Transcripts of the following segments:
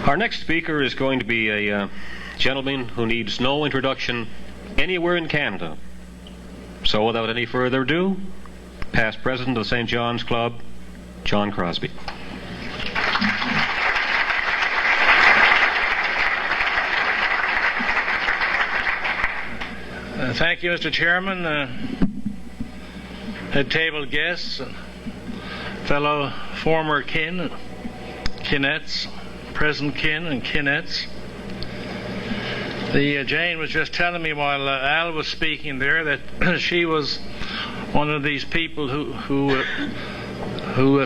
Our next speaker is going to be a gentleman who needs no introduction anywhere in Canada. So without any further ado, past president of the St. John's Club, John Crosbie. Thank you, Mr. Chairman, head table guests, fellow former kin, Kinettes, present kin and Kinettes. Jane was just telling me while Al was speaking there that she was one of these people who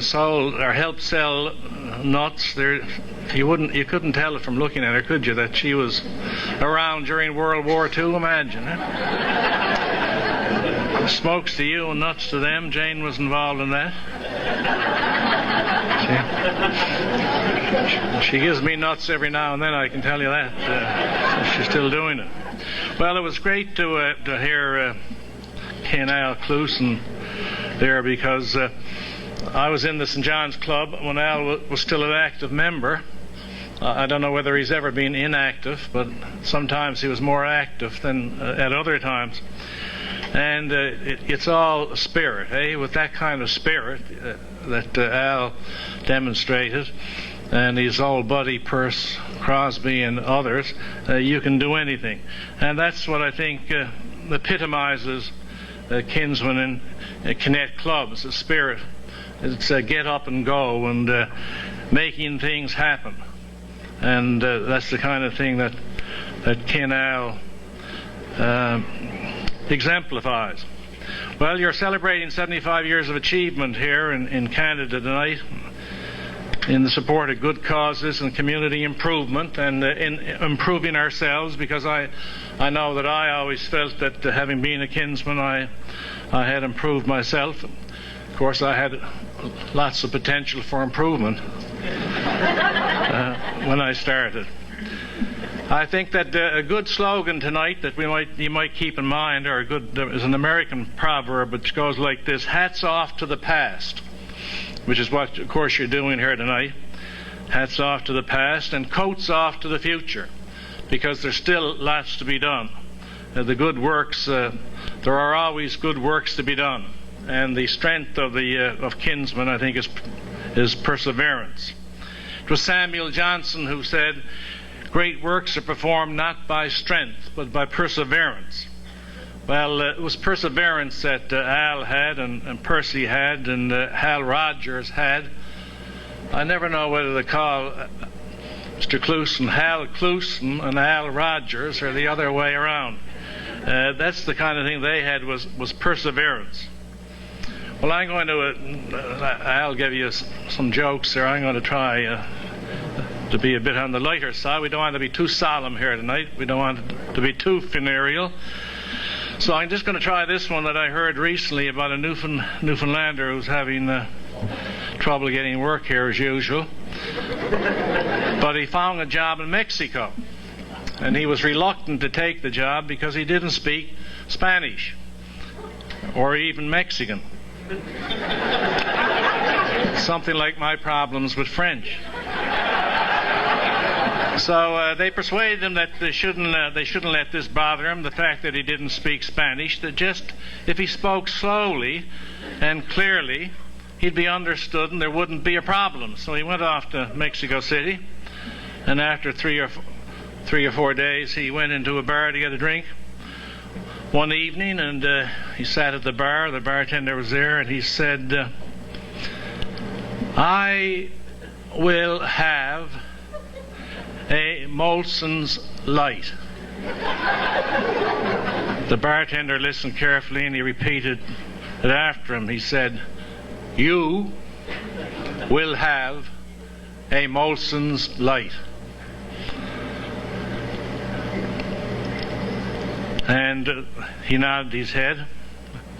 sold or helped sell nuts. You couldn't tell it from looking at her, could you, that she was around during World War II? Imagine, huh? Smokes to you and nuts to them. Jane was involved in that. She gives me nuts every now and then, I can tell you that. She's still doing it. Well, it was great to hear Ken Al Clusen there, because I was in the St. John's Club when Al was still an active member. I don't know whether he's ever been inactive, but sometimes he was more active than at other times. And it's all spirit, eh? With that kind of spirit that Al demonstrated, and his old buddy Perce Crosbie and others, you can do anything. And that's what I think epitomizes Kinsmen and Kinettes clubs, the spirit. It's get up and go and making things happen. And that's the kind of thing that Ken Al exemplifies. Well, you're celebrating 75 years of achievement here in Canada tonight in the support of good causes and community improvement and in improving ourselves, because I know that I always felt that having been a kinsman, I had improved myself. Of course, I had lots of potential for improvement when I started. I think that a good slogan tonight that you might keep in mind, or is an American proverb which goes like this: hats off to the past, which is what, of course, you're doing here tonight. Hats off to the past, and coats off to the future, because there's still lots to be done. The good works, there are always good works to be done, and the strength of Kinsmen, I think, is perseverance. It was Samuel Johnson who said, "Great works are performed not by strength, but by perseverance." Well, it was perseverance that Al had, and Percy had, and Hal Rogers had. I never know whether to call Mr. Clusen Hal Clusen and Al Rogers, or the other way around. That's the kind of thing they had, was perseverance. Well, I'm going to, I'll give you some jokes there. I'm going to try to be a bit on the lighter side. We don't want to be too solemn here tonight. We don't want it to be too funereal. So I'm just going to try this one that I heard recently about a Newfoundlander who's having trouble getting work here as usual. But he found a job in Mexico, and he was reluctant to take the job because he didn't speak Spanish or even Mexican. Something like my problems with French. So they persuaded him that they shouldn't let this bother him, the fact that he didn't speak Spanish, that just if he spoke slowly and clearly, he'd be understood and there wouldn't be a problem. So he went off to Mexico City, and after three or four days, he went into a bar to get a drink one evening, and he sat at the bar. The bartender was there, and he said, "I will have a Molson's Light." The bartender listened carefully, and he repeated it after him. He said, "You will have a Molson's Light." And he nodded his head,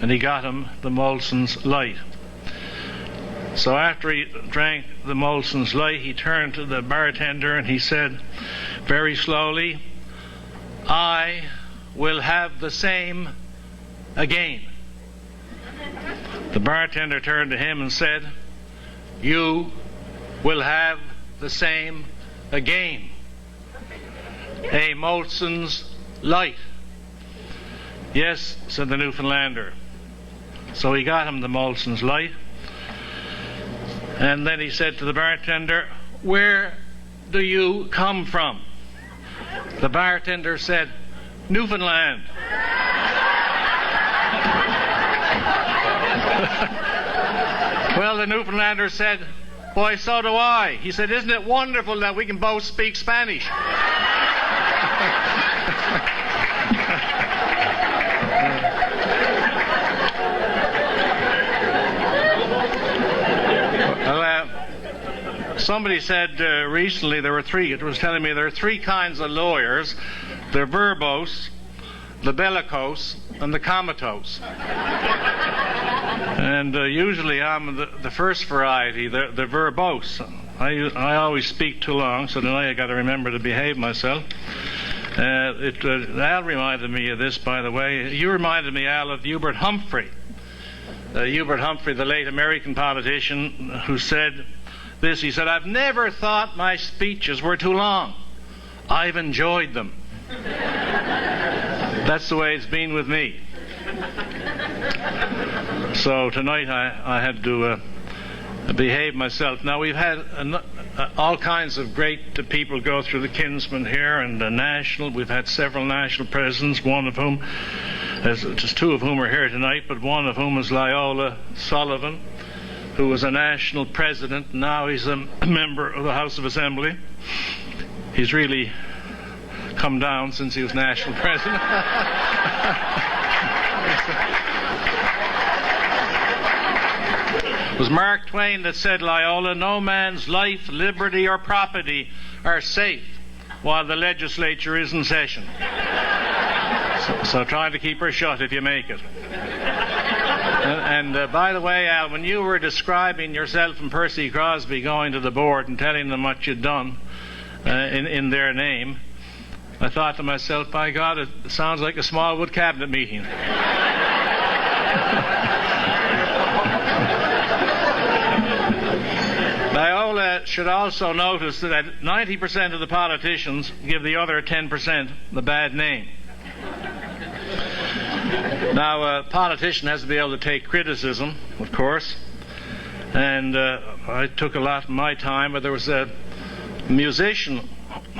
and he got him the Molson's Light. So after he drank the Molson's Light, he turned to the bartender and he said, very slowly, "I will have the same again." The bartender turned to him and said, "You will have the same a game. A Molson's Light. Yes, said the Newfoundlander. So he got him the Molson's Light. And then he said to the bartender, "Where do you come from?" The bartender said, "Newfoundland." Well, the Newfoundlander said, "Boy, so do I." He said, "Isn't it wonderful that we can both speak Spanish?" Somebody said recently it was telling me there are three kinds of lawyers: the verbose, the bellicose, and the comatose. And usually I'm the first variety, the verbose. I always speak too long, so tonight I got to remember to behave myself. Al reminded me of this, by the way. You reminded me, Al, of Hubert Humphrey. Hubert Humphrey, the late American politician, who said this. He said, "I've never thought my speeches were too long. I've enjoyed them." That's the way it's been with me. So tonight I had to behave myself. Now, we've had all kinds of great people go through the Kinsmen here, and we've had several national presidents, one of whom, just two of whom are here tonight, but one of whom is Loyola Sullivan, who was a national president. Now he's a member of the House of Assembly. He's really come down since he was national president. It was Mark Twain that said, Loyola, "No man's life, liberty, or property are safe while the legislature is in session." So try to keep her shut if you make it. And by the way, Al, when you were describing yourself and Percy Crosbie going to the board and telling them what you'd done in their name, I thought to myself, by God, it sounds like a Smallwood cabinet meeting. Loyola should also notice that 90% of the politicians give the other 10% the bad name. Now, a politician has to be able to take criticism, of course, and I took a lot of my time, but there was a musician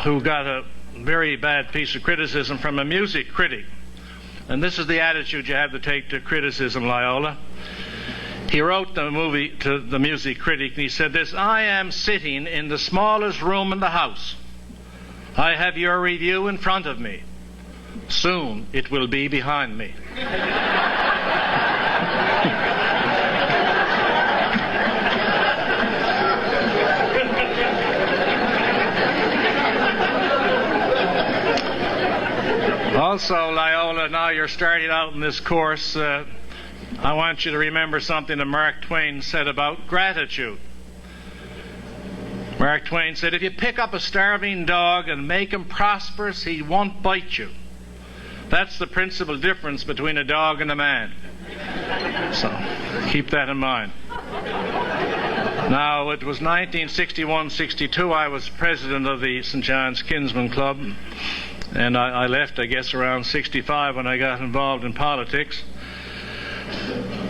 who got a very bad piece of criticism from a music critic. And this is the attitude you have to take to criticism, Loyola. He wrote the movie to the music critic, and he said this: "I am sitting in the smallest room in the house. I have your review in front of me. Soon it will be behind me." Also, Loyola, now you're starting out in this course, I want you to remember something that Mark Twain said about gratitude. Mark Twain said, "If you pick up a starving dog and make him prosperous, he won't bite you. That's the principal difference between a dog and a man." So, keep that in mind. Now, it was 1961-62. I was president of the St. John's Kinsmen Club, and I left, I guess, around 65 when I got involved in politics.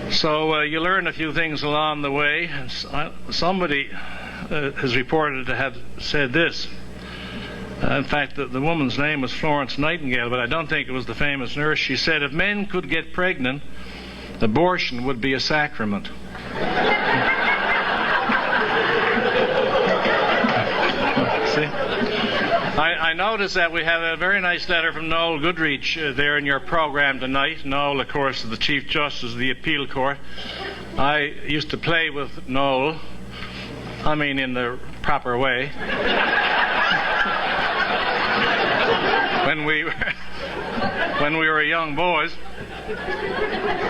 So you learn a few things along the way. Somebody has reported to have said this. In fact, the woman's name was Florence Nightingale, but I don't think it was the famous nurse. She said, "If men could get pregnant, abortion would be a sacrament." See? I noticed that we have a very nice letter from Noel Goodrich there in your program tonight. Noel, of course, is the Chief Justice of the Appeal Court. I used to play with Noel, I mean in the proper way, when we were young boys.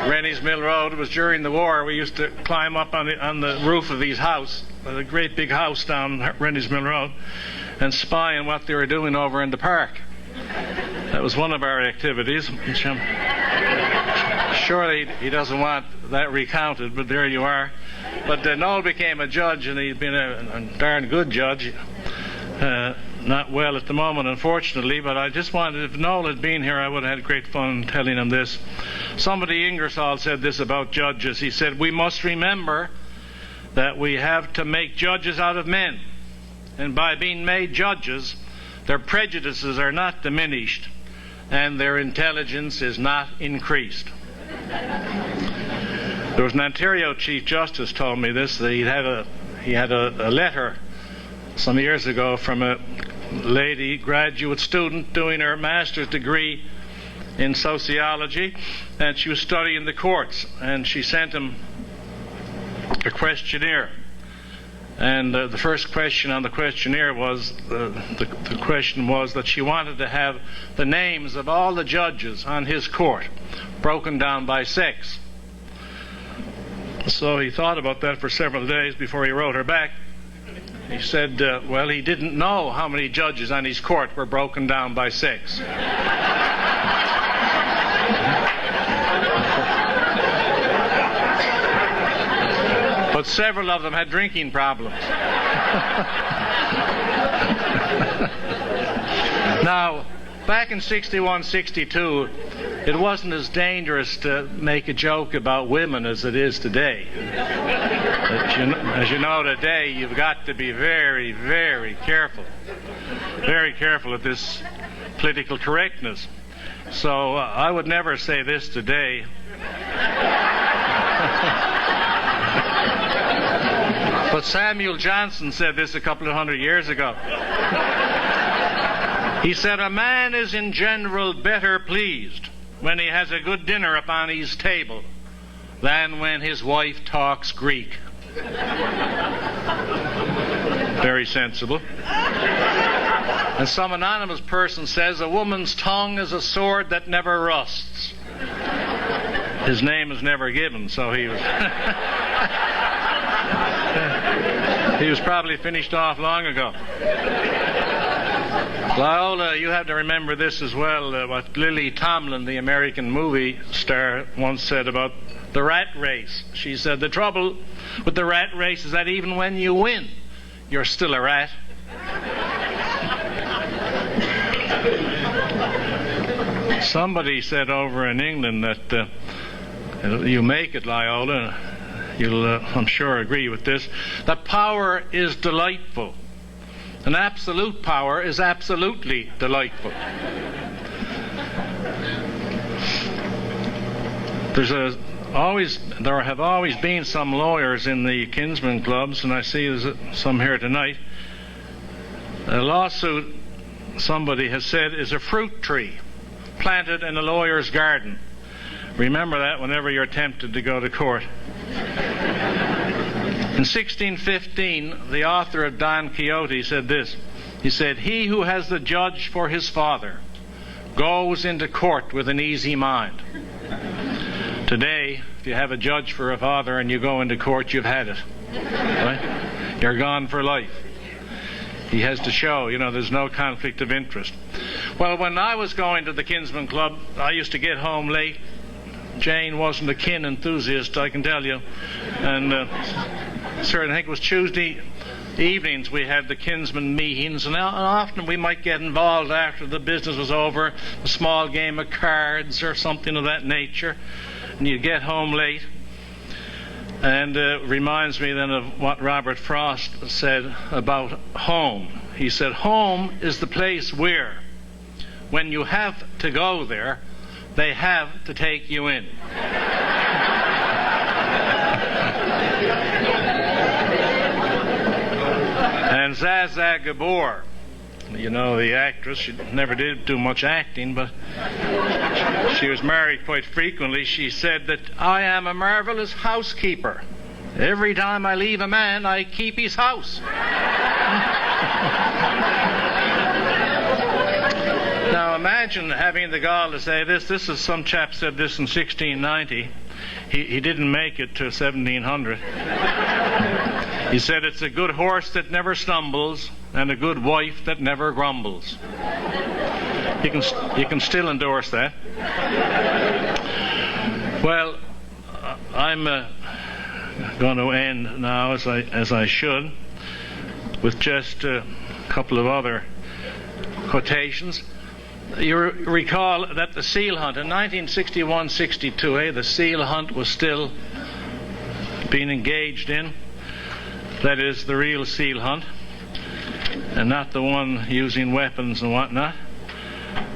Rennie's Mill Road was during the war. We used to climb up on the roof of these houses, a great big house down Rennie's Mill Road, and spy on what they were doing over in the park. That was one of our activities. Surely he doesn't want that recounted, but there you are. But Noel became a judge, and he'd been a darn good judge. not well at the moment, unfortunately, but I just wanted, if Noel had been here, I would have had great fun telling him this. Somebody, Ingersoll, said this about judges. He said, "We must remember that we have to make judges out of men. And by being made judges, their prejudices are not diminished and their intelligence is not increased." There was an Ontario Chief Justice told me this. That he had a letter some years ago from a lady graduate student doing her master's degree in sociology, and she was studying the courts, and she sent him a questionnaire. And the first question on the questionnaire was, the question was that she wanted to have the names of all the judges on his court broken down by sex. So he thought about that for several days before he wrote her back. He said, well, he didn't know how many judges on his court were broken down by sex. But several of them had drinking problems. Now, back in 61, 62, it wasn't as dangerous to make a joke about women as it is today. As you know, today, you've got to be very, very careful. Very careful of this political correctness. So I would never say this today. But Samuel Johnson said this a couple of 100 years ago. He said, "A man is in general better pleased when he has a good dinner upon his table than when his wife talks Greek." Very sensible. And some anonymous person says, "A woman's tongue is a sword that never rusts." His name is never given, so he was he was probably finished off long ago. Loyola, you have to remember this as well, what Lily Tomlin, the American movie star, once said about the rat race. She said, "The trouble with the rat race is that even when you win, you're still a rat." Somebody said over in England that you make it, Loyola, you'll, I'm sure, agree with this, that power is delightful. And absolute power is absolutely delightful. There have always been some lawyers in the Kinsmen clubs, and I see there's some here tonight. A lawsuit, somebody has said, is a fruit tree planted in a lawyer's garden. Remember that whenever you're tempted to go to court. In 1615, the author of Don Quixote said this. He said, "He who has the judge for his father goes into court with an easy mind." Today, if you have a judge for a father and you go into court, you've had it. Right? You're gone for life. He has to show, there's no conflict of interest. Well, when I was going to the Kinsman Club, I used to get home late. Jane wasn't a kin enthusiast, I can tell you. And I think it was Tuesday evenings we had the Kinsman meetings, and often we might get involved after the business was over, a small game of cards or something of that nature, and you'd get home late. And it reminds me then of what Robert Frost said about home. He said, "Home is the place where, when you have to go there, they have to take you in." And Zsa Gabor, the actress, she never did do much acting, but she was married quite frequently. She said that, "I am a marvelous housekeeper. Every time I leave a man, I keep his house." Now imagine having the gall to say this. Some chap said this in 1690. He didn't make it to 1700. He said, "It's a good horse that never stumbles and a good wife that never grumbles." You can still endorse that. Well, I'm going to end now, as I should, with just a couple of other quotations. You recall that the seal hunt in 1961-62, the seal hunt was still being engaged in. That is, the real seal hunt, and not the one using weapons and whatnot.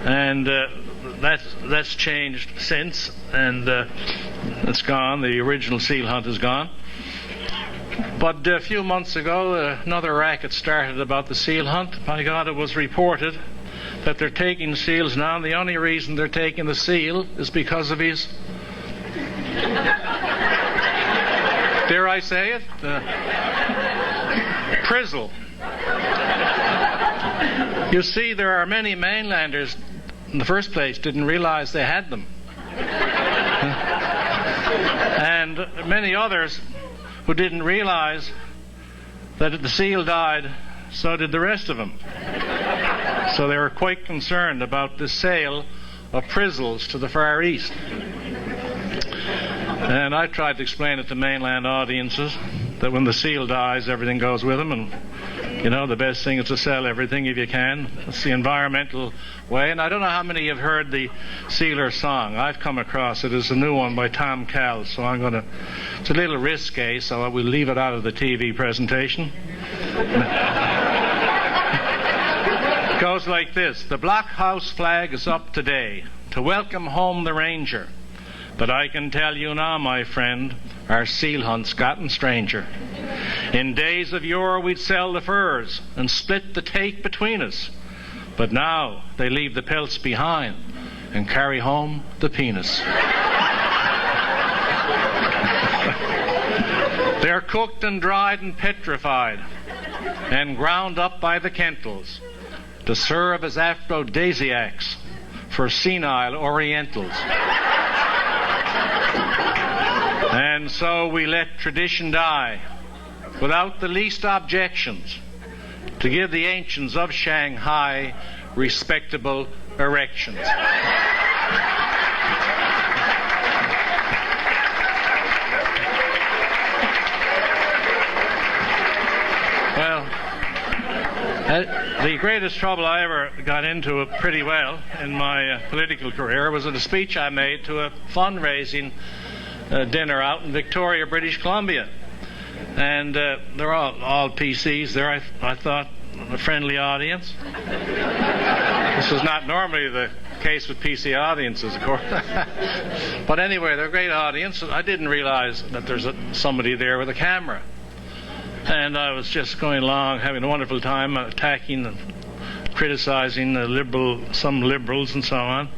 And that's changed since, and it's gone. The original seal hunt is gone. But a few months ago, another racket started about the seal hunt. My God, it was reported that they're taking seals now, and the only reason they're taking the seal is because of his, dare I say it, prizzle. You see, there are many mainlanders, in the first place, didn't realize they had them. And many others who didn't realize that if the seal died, so did the rest of them. So they were quite concerned about the sale of prizzles to the Far East. And I tried to explain it to mainland audiences that when the seal dies, everything goes with him, and the best thing is to sell everything if you can. It's the environmental way. And I don't know how many have heard the Sealer song. I've come across it. It's a new one by Tom Cowles, so it's a little risque, so I will leave it out of the TV presentation. It goes like this. The blockhouse flag is up today to welcome home the Ranger. But I can tell you now, my friend, our seal hunt's gotten stranger. In days of yore we'd sell the furs and split the take between us. But now they leave the pelts behind and carry home the penis. They're cooked and dried and petrified and ground up by the Kentals to serve as aphrodisiacs for senile Orientals. And so we let tradition die without the least objections to give the ancients of Shanghai respectable erections. Well, the greatest trouble I ever got into pretty well in my political career was at a speech I made to a fundraising dinner out in Victoria, British Columbia. And they're all PCs there. I thought, a friendly audience. This is not normally the case with PC audiences, of course. But anyway, they're a great audience. I didn't realize that there's somebody there with a camera. And I was just going along, having a wonderful time, attacking and criticizing some liberals and so on,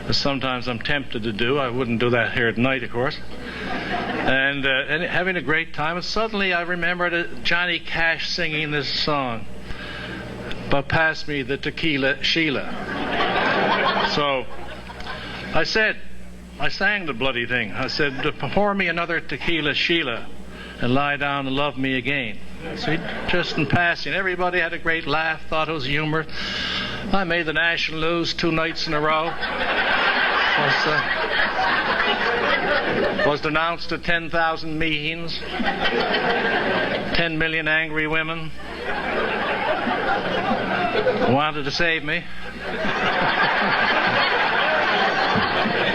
as sometimes I'm tempted to do. I wouldn't do that here tonight, of course. And having a great time. And suddenly I remembered Johnny Cash singing this song, "But pass me the tequila Sheila." So I sang the bloody thing. I said, "Pour me another tequila Sheila and lie down and love me again." So just in passing, everybody had a great laugh, thought it was humor. I made the National lose 2 nights in a row. Was denounced to 10,000 meetings, 10 million angry women wanted to save me.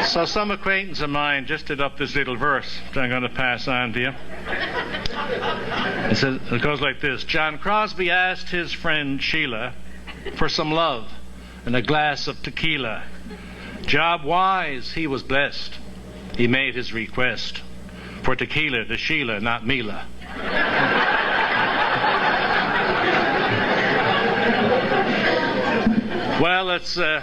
So some acquaintance of mine just did up this little verse that I'm going to pass on to you. It goes like this. John Crosbie asked his friend Sheila for some love and a glass of tequila. Job-wise, he was blessed. He made his request for tequila to Sheila, not Mila. Well, it's the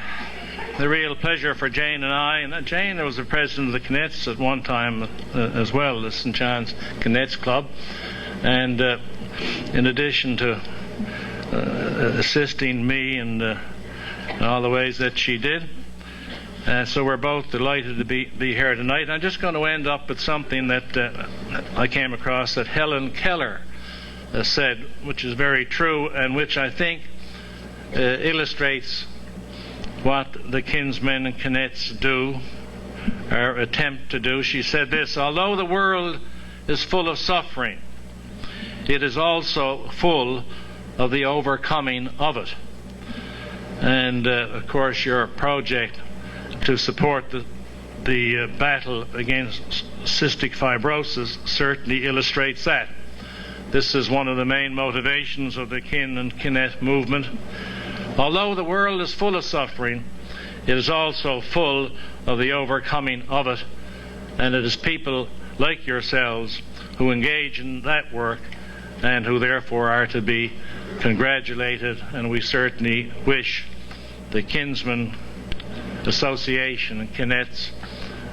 real pleasure for Jane and I. And Jane was the president of the Kinettes at one time as well, the St. John's Kinettes Club. And in addition to assisting me in all the ways that she did, so we're both delighted to be here tonight. And I'm just going to end up with something that I came across that Helen Keller said, which is very true and which I think illustrates what the Kinsmen and Kinettes do, or attempt to do. She said this: although the world is full of suffering, it is also full of the overcoming of it. and of course your project to support the battle against cystic fibrosis certainly illustrates that. This is one of the main motivations of the Kin and Kinette movement. Although the world is full of suffering, it is also full of the overcoming of it, and it is people like yourselves who engage in that work and who therefore are to be congratulated, and we certainly wish the Kinsmen Association and Kinettes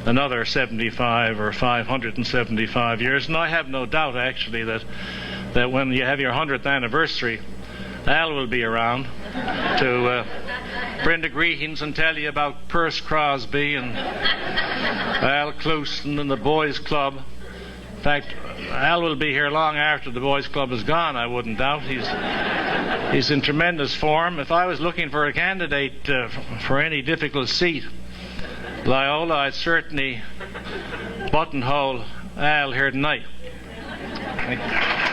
another 75 or 575 years. And I have no doubt actually that when you have your 100th anniversary, Al will be around to bring the greetings and tell you about Perce Crosbie and Al Clouston and the Boys Club. In fact, Al will be here long after the Boys Club is gone, I wouldn't doubt. He's in tremendous form. If I was looking for a candidate for any difficult seat, Loyola, I'd certainly buttonhole Al here tonight. Thank you.